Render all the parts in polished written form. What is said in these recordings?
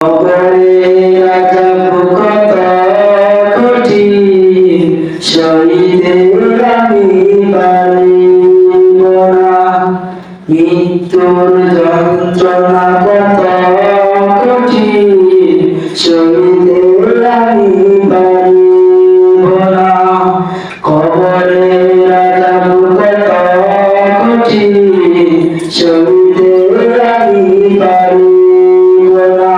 কবরের আযাব কত কঠিন, শহীদের আমি পারিব না। মৃত্যুর যন্ত্রণা কত কঠিন, শহীদের আমি পারিব না। কবরের আযাব কত কঠিন, শহীদের আমি পারিব না।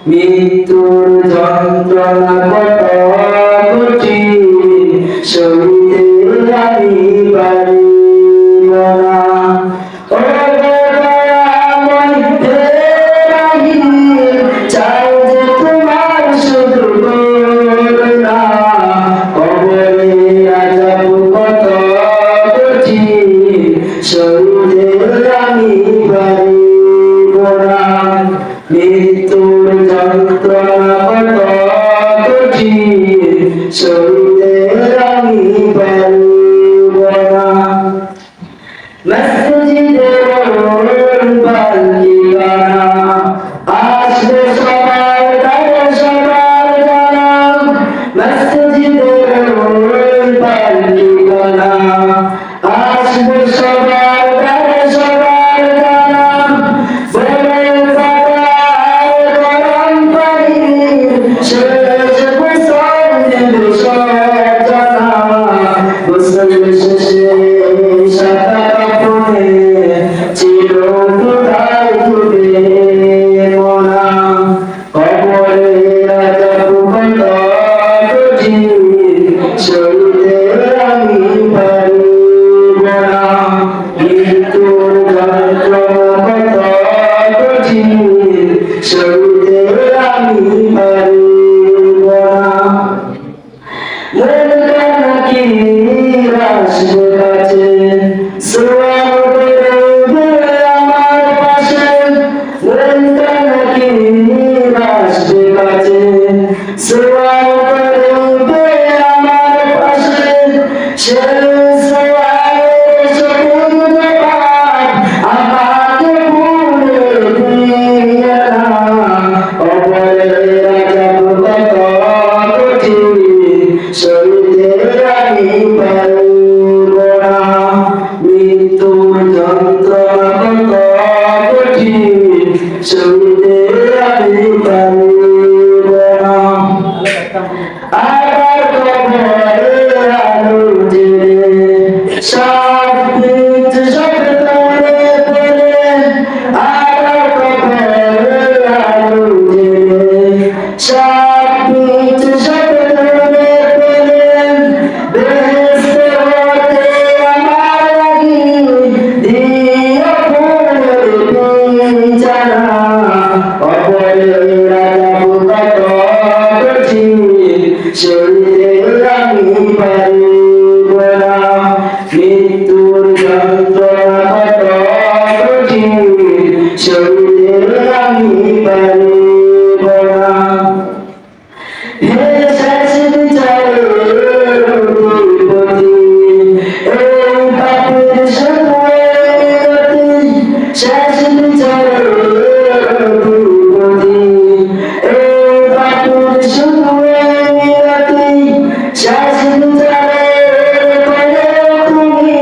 মৃত্যুর যন্ত্রণা কত কঠিন, সইতে আমি পারিব না। ও দয়াময় হে রাহিম, চাই যে তোমার শুধু করুণা। কবরের আযাব কত কঠিন, সইতে আমি পারিব না। মৃত্যুর যন্ত্রণা কত কঠিন, সইতে আমি পারিব না। মসজিদের পালকি গানা আসবে সবার ঘরে সবার জানা। মসজিদের পালকি গানা আসবে সবার ঘরে সবার জানা। বলে পাতায় গরম পানি শেষ গোসল নেবে সব জানা। গোসল শেষে সাদা কাপড়ে চিরকুটায় ঘুরে মোনা। কবরের আযাব কত কঠিন, সইতে আমি পারিব না। মৃত্যুর যন্ত্রণা কত কঠিন, সইতে আমি পারিব না। মুনকার আসবে কাছে, সোয়াল করবে আমার পাশে। মুনকার আসবে কাছে, সোয়াল করবে আমার পাশে। সে সোয়ালের সঠিক জবাব আমাকে ভুলে দিও না। কবরের আযাব কত কঠিন, সইতে আমি পারিব না। মৃত্যুর যন্ত্রণা কত কঠিন, সইতে আমি পারিব না। আবার কবরে আলো জ্বেলে সব কিছু সব ধরে ফেলে। আবার কবরে আলো জ্বেলে সব কিছু সব ধরে ফেলে। বেহেশতে হতে আমার লাগি দিও ফুলের বিছানা। কবরের আযাব কত কঠিন, সইতে আমি পারিব না। মৃত্যুর যন্ত্রণা কত কঠিন, সইতে আমি পারিব না। হে শেষ বিচারের অধিপতি, এই পাপের শুধু মিনতি। শেষ বিচারের অধিপতি, এই পাপের শুধু মিনতি। শেষ বিচারের পরে তুমি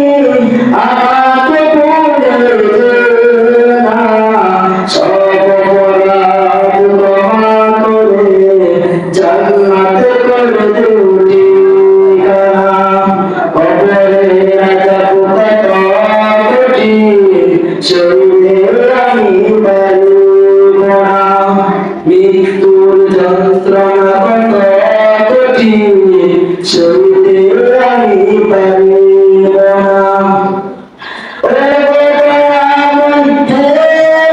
আমাকে ভুলে যেও না। সব অপরাধ ক্ষমা করে জান্নাতে করে দিও ঠিকানা। কবরের আযাব কত কঠিন, সইতে আমি পারিব না। মৃত্যুর যন্ত্রণা কত কঠিন, সইতে আমি পারিব না। ও দয়াময় হে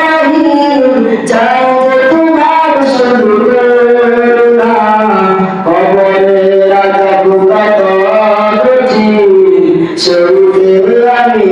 রাহিম, চাই যে তোমার শুধু করুণা। কবরের আযাব কত কঠিন, সইতে আমি